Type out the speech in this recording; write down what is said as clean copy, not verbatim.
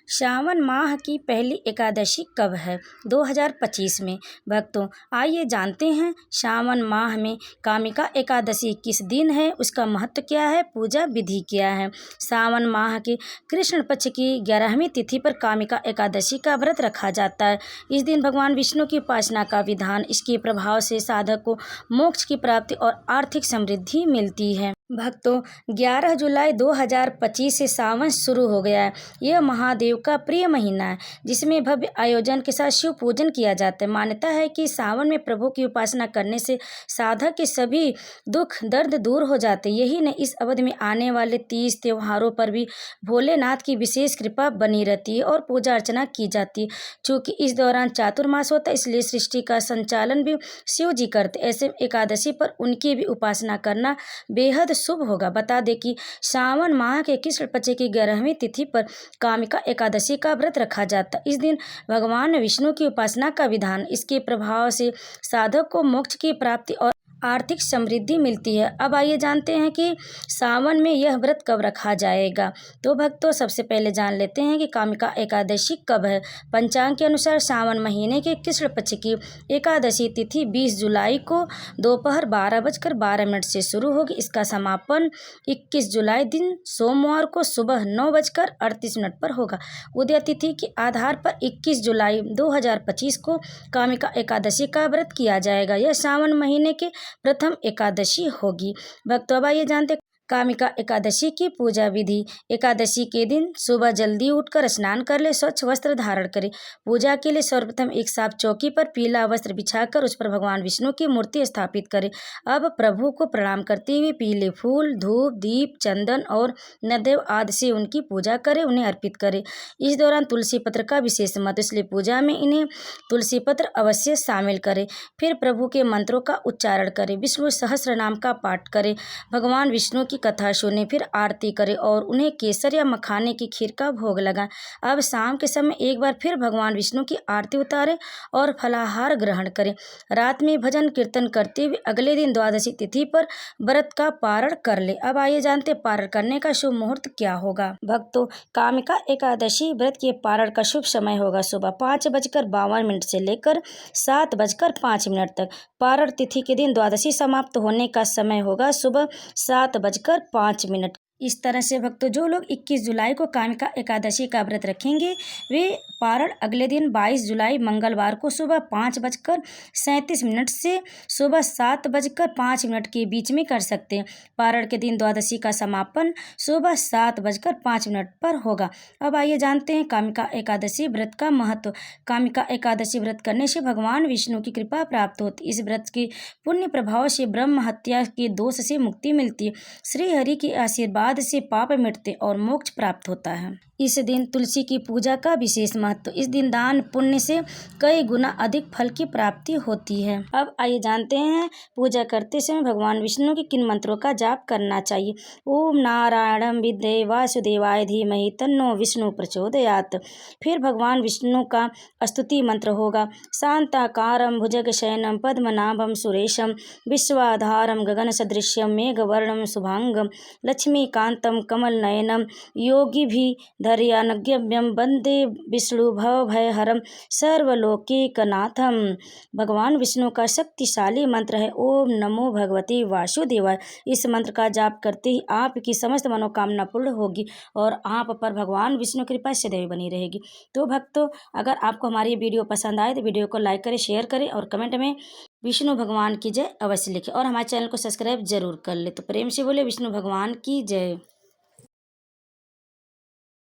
श्रावण माह की पहली एकादशी कब है? 2025 में। भक्तों, आइए जानते हैं श्रावण माह में कामिका एकादशी किस दिन है, उसका महत्व क्या है, पूजा विधि क्या है। श्रावण माह के कृष्ण पक्ष की 11वीं तिथि पर कामिका एकादशी का व्रत रखा जाता है। इस दिन भगवान विष्णु की उपासना का विधान, इसके प्रभाव से साधक को मोक्ष की प्राप्ति और आर्थिक समृद्धि मिलती है। भक्तों, 11 जुलाई 2025 से सावन शुरू हो गया है। यह महादेव का प्रिय महीना है, जिसमें भव्य आयोजन के साथ शिव पूजन किया जाता है। मान्यता है कि सावन में प्रभु की उपासना करने से साधक के सभी दुख दर्द दूर हो जाते हैं। यही नहीं, इस अवधि में आने वाले 30 त्योहारों पर भी भोलेनाथ की विशेष कृपा बनी रहती है और पूजा अर्चना की जाती है। चूँकि इस दौरान चातुर्मास होता है, इसलिए सृष्टि का संचालन भी शिव जी करते। ऐसे एकादशी पर उनकी भी उपासना करना बेहद शुभ होगा। बता दें कि श्रावण माह के कृष्ण पक्ष की 11वीं तिथि पर कामिका एकादशी का व्रत रखा जाता है। इस दिन भगवान विष्णु की उपासना का विधान, इसके प्रभाव से साधक को मोक्ष की प्राप्ति और आर्थिक समृद्धि मिलती है। अब आइए जानते हैं कि सावन में यह व्रत कब रखा जाएगा। तो भक्तों, सबसे पहले जान लेते हैं कि कामिका एकादशी कब है। पंचांग के अनुसार सावन महीने के कृष्ण पक्ष की एकादशी तिथि 20 जुलाई को दोपहर 12:12 से शुरू होगी। इसका समापन 21 जुलाई दिन सोमवार को सुबह 9:38 पर होगा। उदय तिथि के आधार पर 21 जुलाई 2025 को कामिका एकादशी का व्रत किया जाएगा। यह सावन महीने के प्रथम एकादशी होगी। भक्तों, अब आइए जानते कामिका एकादशी की पूजा विधि। एकादशी के दिन सुबह जल्दी उठकर स्नान कर ले, स्वच्छ वस्त्र धारण करें। पूजा के लिए सर्वप्रथम एक साफ चौकी पर पीला वस्त्र बिछाकर उस पर भगवान विष्णु की मूर्ति स्थापित करें। अब प्रभु को प्रणाम करते हुए पीले फूल, धूप, दीप, चंदन और नैवेद्य आदि से उनकी पूजा करें, उन्हें अर्पित करें। इस दौरान तुलसी पत्र का विशेष महत्व, इसलिए पूजा में इन्हें तुलसी पत्र अवश्य शामिल करें। फिर प्रभु के मंत्रों का उच्चारण करें, विष्णु सहस्त्र नाम का पाठ करें, भगवान विष्णु कथा सुने, फिर आरती करें और उन्हें केसर या मखाने की खीर का भोग लगाएं। अब शाम के समय एक बार फिर भगवान विष्णु की आरती उतारें और फलाहार ग्रहण करें। रात में भजन कीर्तन करते हुए अगले दिन द्वादशी तिथि पर व्रत का पारण कर ले। अब आइए जानते पारण करने का शुभ मुहूर्त क्या होगा। भक्तों, कामिका एकादशी व्रत के पारण का शुभ समय होगा सुबह 5:52 से लेकर 7:05 तक। पारण तिथि के दिन द्वादशी समाप्त होने का समय होगा सुबह 7:05। इस तरह से भक्तों, जो लोग 21 जुलाई को कामिका एकादशी का व्रत रखेंगे, वे पारण अगले दिन 22 जुलाई मंगलवार को सुबह 5:37 से सुबह 7:05 के बीच में कर सकते हैं। पारण के दिन द्वादशी का समापन सुबह 7:05 पर होगा। अब आइए जानते हैं कामिका एकादशी व्रत का महत्व। कामिका एकादशी व्रत करने से भगवान विष्णु की कृपा प्राप्त होती। इस व्रत के पुण्य प्रभाव से ब्रह्म हत्या के दोष से मुक्ति मिलती है। श्री हरि के आशीर्वाद से पाप मिटते और मोक्ष प्राप्त होता है। इस दिन तुलसी की पूजा का विशेष महत्व। इस दिन दान पुण्य से कई गुना अधिक फल की प्राप्ति होती है। अब आइए जानते हैं पूजा करते समय भगवान विष्णु के किन मंत्रों का जाप करना चाहिए। ओम नारायणं विद्महे वासुदेवाय धीमहि तन्नो विष्णु प्रचोदयात्। फिर भगवान विष्णु का स्तुति मंत्र होगा। शांताकारं भुजगशयनं पद्मनाभं सुरेशं विश्वाधारं गगन सदृश्यं मेघवर्णं शुभांगं लक्ष्मीकांतं कमलनयनं योगिभिर्ध्यानगम्यं वंदे विष्णु भवभयहरं सर्वलोकैकनाथं। भगवान विष्णु का शक्तिशाली मंत्र है ओम नमो भगवते वासुदेवाय। इस मंत्र का जाप करते ही आपकी समस्त मनोकामना पूर्ण होगी और आप पर भगवान विष्णु की कृपा सदैव बनी रहेगी। तो भक्तों, अगर आपको हमारी वीडियो पसंद आए तो वीडियो को लाइक करें, शेयर करें और कमेंट में विष्णु भगवान की जय अवश्य लिखें और हमारे चैनल को सब्सक्राइब जरूर कर ले। तो प्रेम से बोले विष्णु भगवान की जय।